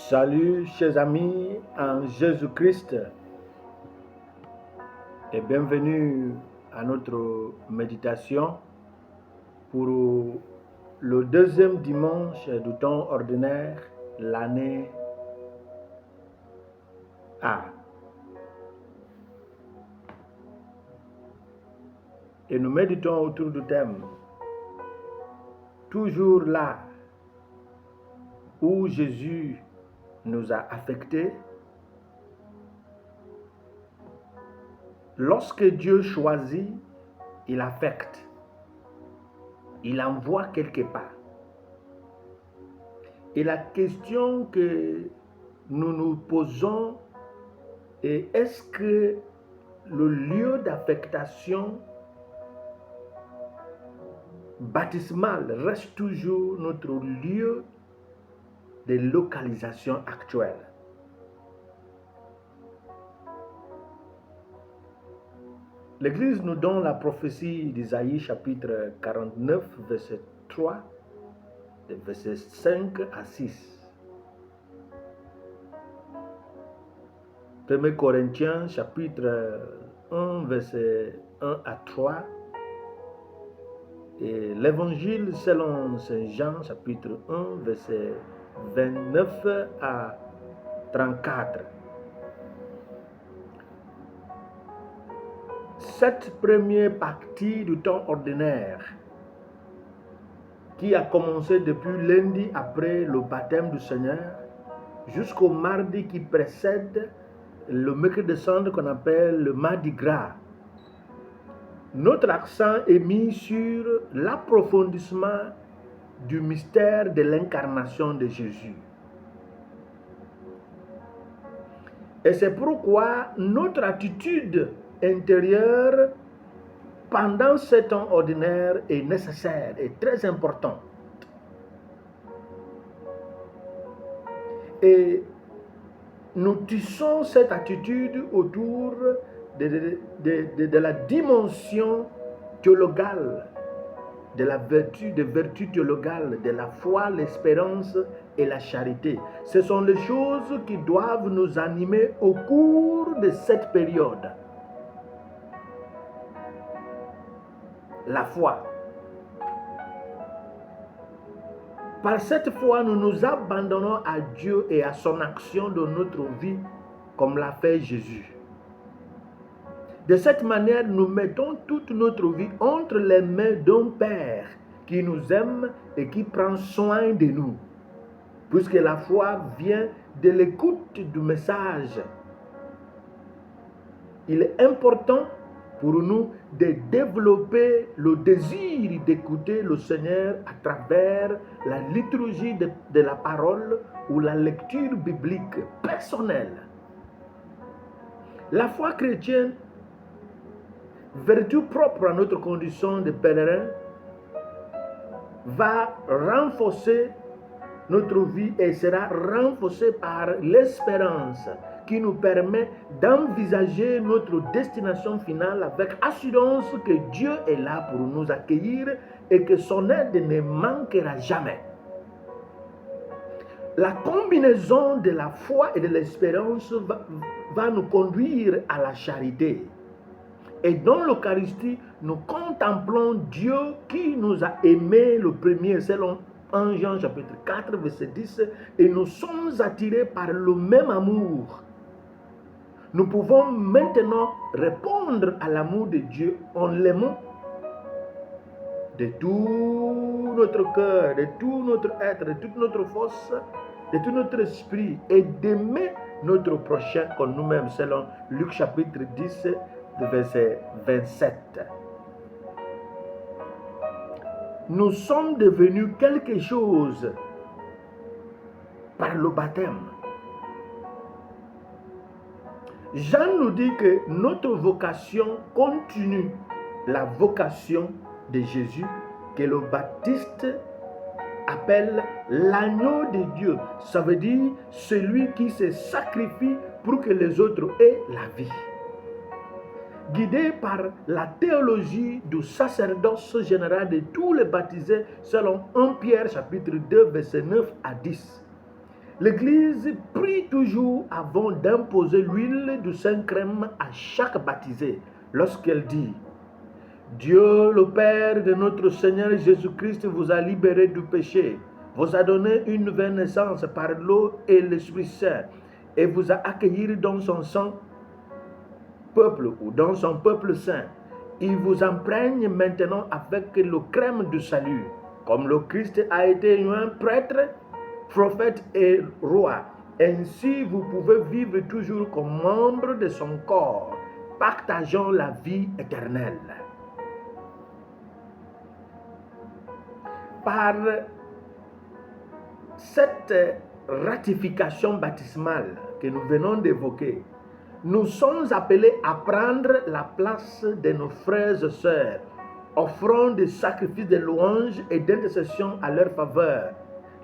Salut chers amis en Jésus-Christ et bienvenue à notre méditation pour le deuxième dimanche du temps ordinaire, l'année A. Et nous méditons autour du thème toujours là où Jésus nous a affectés. Lorsque Dieu choisit, il affecte, il envoie quelque part. Et la question que nous nous posons est: est-ce que le lieu d'affectation baptismale reste toujours notre lieu de localisation actuelle? L'Église nous donne la prophétie d'Isaïe chapitre 49, verset 3, de verset 5 à 6. 1 Corinthiens chapitre 1, verset 1 à 3. Et l'Évangile selon Saint Jean chapitre 1, verset 29 à 34. Cette première partie du temps ordinaire, qui a commencé depuis lundi après le baptême du Seigneur, jusqu'au mardi qui précède le mercredi de Cendres qu'on appelle le Mardi Gras, notre accent est mis sur l'approfondissement du mystère de l'incarnation de Jésus. Et c'est pourquoi notre attitude intérieure pendant ce temps ordinaire est nécessaire et très importante. Et nous tissons cette attitude autour de la dimension théologale, de la vertu, des vertus théologales, de la foi, l'espérance et la charité. Ce sont les choses qui doivent nous animer au cours de cette période. La foi. Par cette foi, nous nous abandonnons à Dieu et à son action dans notre vie, comme l'a fait Jésus. De cette manière, nous mettons toute notre vie entre les mains d'un Père qui nous aime et qui prend soin de nous, puisque la foi vient de l'écoute du message. Il est important pour nous de développer le désir d'écouter le Seigneur à travers la liturgie de la parole ou la lecture biblique personnelle. La foi chrétienne, vertu propre à notre condition de pèlerin, va renforcer notre vie et sera renforcée par l'espérance qui nous permet d'envisager notre destination finale avec assurance que Dieu est là pour nous accueillir et que son aide ne manquera jamais. La combinaison de la foi et de l'espérance va nous conduire à la charité. Et dans l'Eucharistie, nous contemplons Dieu qui nous a aimés le premier, selon 1 Jean chapitre 4, verset 10, et nous sommes attirés par le même amour. Nous pouvons maintenant répondre à l'amour de Dieu en l'aimant de tout notre cœur, de tout notre être, de toute notre force, de tout notre esprit, et d'aimer notre prochain comme nous-mêmes, selon Luc chapitre 10, verset 27. Nous sommes devenus quelque chose par le baptême. Jean nous dit que notre vocation continue la vocation de Jésus, que le Baptiste appelle l'agneau de Dieu. Ça veut dire celui qui se sacrifie pour que les autres aient la vie. Guidé par la théologie du sacerdoce général de tous les baptisés, selon 1 Pierre chapitre 2, verset 9 à 10. L'Église prie toujours avant d'imposer l'huile du Saint-Crème à chaque baptisé lorsqu'elle dit « Dieu le Père de notre Seigneur Jésus-Christ vous a libéré du péché, vous a donné une nouvelle naissance par l'eau et l'Esprit Saint et vous a accueilli dans son sang peuple ou dans son peuple saint. Il vous imprègne maintenant avec le crème du salut. Comme le Christ a été un prêtre, prophète et roi, ainsi vous pouvez vivre toujours comme membre de son corps, partageant la vie éternelle. » Par cette ratification baptismale que nous venons d'évoquer, nous sommes appelés à prendre la place de nos frères et sœurs, offrant des sacrifices de louange et d'intercession à leur faveur,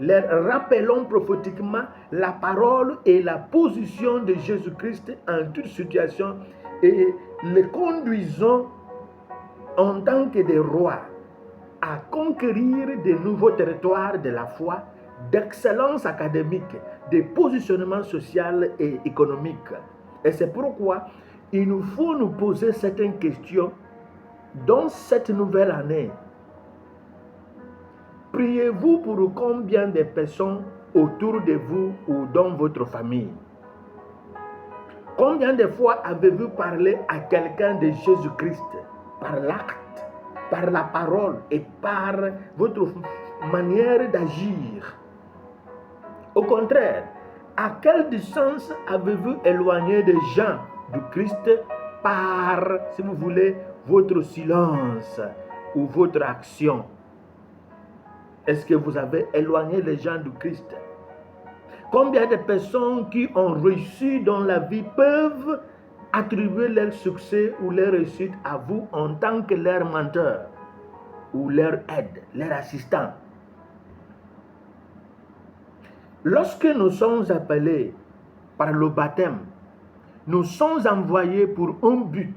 leur rappelons prophétiquement la parole et la position de Jésus-Christ en toute situation et les conduisons en tant que des rois à conquérir de nouveaux territoires de la foi, d'excellence académique, de positionnement social et économique. Et c'est pourquoi il nous faut nous poser certaines questions dans cette nouvelle année. Priez-vous pour combien de personnes autour de vous ou dans votre famille? Combien de fois avez-vous parlé à quelqu'un de Jésus-Christ par l'acte, par la parole et par votre manière d'agir? Au contraire, à quelle distance avez-vous éloigné des gens du Christ par, si vous voulez, votre silence ou votre action? Est-ce que vous avez éloigné les gens du Christ? Combien de personnes qui ont réussi dans la vie peuvent attribuer leur succès ou leur réussite à vous en tant que leur menteur ou leur aide, leur assistant? Lorsque nous sommes appelés par le baptême, nous sommes envoyés pour un but.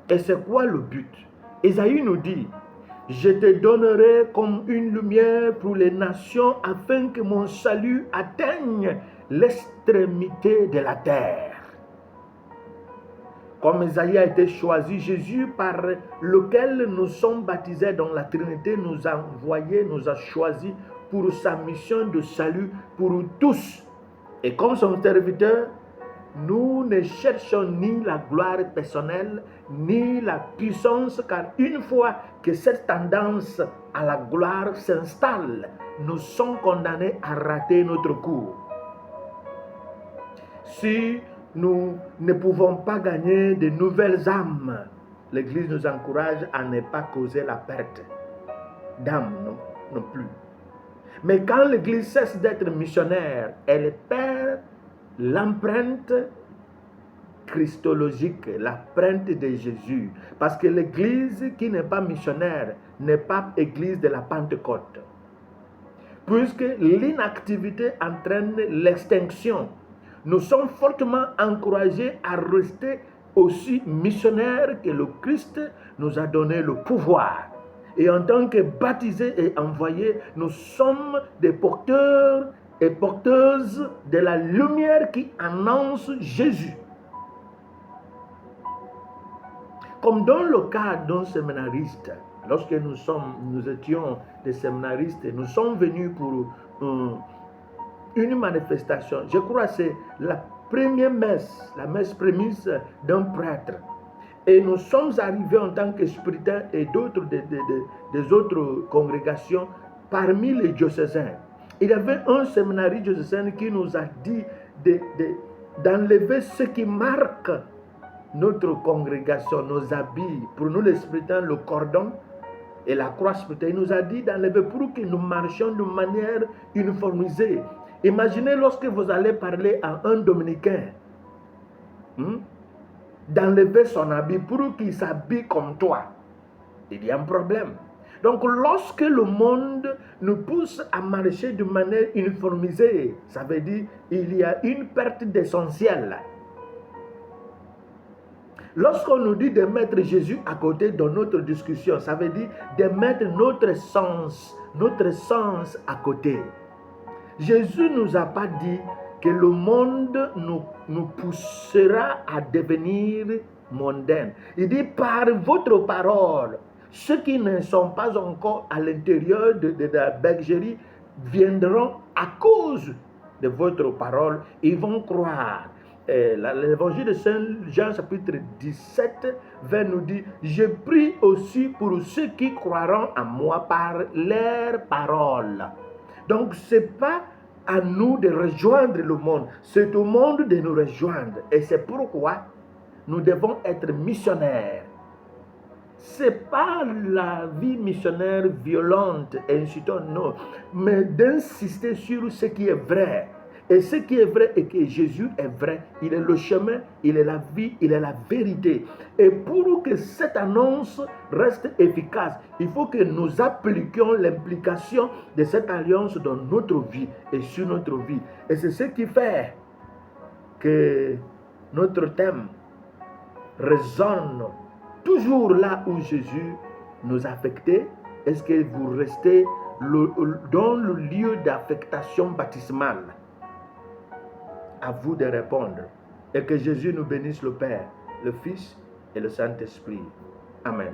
Et c'est quoi le but? Ésaïe nous dit, « Je te donnerai comme une lumière pour les nations afin que mon salut atteigne l'extrémité de la terre. » Comme Ésaïe a été choisi, Jésus par lequel nous sommes baptisés dans la Trinité nous a envoyés, nous a choisis pour sa mission de salut pour tous. Et comme son serviteur, nous ne cherchons ni la gloire personnelle, ni la puissance, car une fois que cette tendance à la gloire s'installe, nous sommes condamnés à rater notre cours. Si nous ne pouvons pas gagner de nouvelles âmes, l'Église nous encourage à ne pas causer la perte d'âmes non plus. Mais quand l'Église cesse d'être missionnaire, elle perd l'empreinte christologique, l'empreinte de Jésus. Parce que l'Église qui n'est pas missionnaire n'est pas Église de la Pentecôte. Puisque l'inactivité entraîne l'extinction, nous sommes fortement encouragés à rester aussi missionnaires que le Christ nous a donné le pouvoir. Et en tant que baptisés et envoyés, nous sommes des porteurs et porteuses de la lumière qui annonce Jésus. Comme dans le cas d'un séminariste, lorsque nous étions des séminaristes, nous sommes venus pour une manifestation. Je crois que c'est la première messe, la messe prémisse d'un prêtre. Et nous sommes arrivés en tant que spiritains et d'autres des autres congrégations parmi les diocésains. Il y avait un séminariste diocésain qui nous a dit d'enlever ce qui marque notre congrégation, nos habits, pour nous les spiritains, le cordon et la croix spirituelle. Il nous a dit d'enlever pour que nous marchions de manière uniformisée. Imaginez lorsque vous allez parler à un dominicain, d'enlever son habit pour qu'il s'habille comme toi. Il y a un problème. Donc lorsque le monde nous pousse à marcher de manière uniformisée, ça veut dire qu'il y a une perte d'essentiel. Lorsqu'on nous dit de mettre Jésus à côté dans notre discussion, ça veut dire de mettre notre sens à côté. Jésus ne nous a pas dit que le monde nous poussera à devenir mondains. Il dit par votre parole, ceux qui ne sont pas encore à l'intérieur de la bergerie viendront à cause de votre parole, ils vont croire. L'évangile de Saint Jean chapitre 17 va nous dire, je prie aussi pour ceux qui croiront en moi par leur parole. Donc ce n'est pas à nous de rejoindre le monde, c'est au monde de nous rejoindre. Et c'est pourquoi nous devons être missionnaires. Ce n'est pas la vie missionnaire violente et insultante, non, mais d'insister sur ce qui est vrai. Et ce qui est vrai est que Jésus est vrai. Il est le chemin, il est la vie, il est la vérité. Et pour que cette annonce reste efficace, il faut que nous appliquions l'implication de cette alliance dans notre vie et sur notre vie. Et c'est ce qui fait que notre thème résonne toujours là où Jésus nous a affectés. Est-ce que vous restez dans le lieu d'affectation baptismale? À vous de répondre. Et que Jésus nous bénisse, le Père, le Fils et le Saint-Esprit. Amen.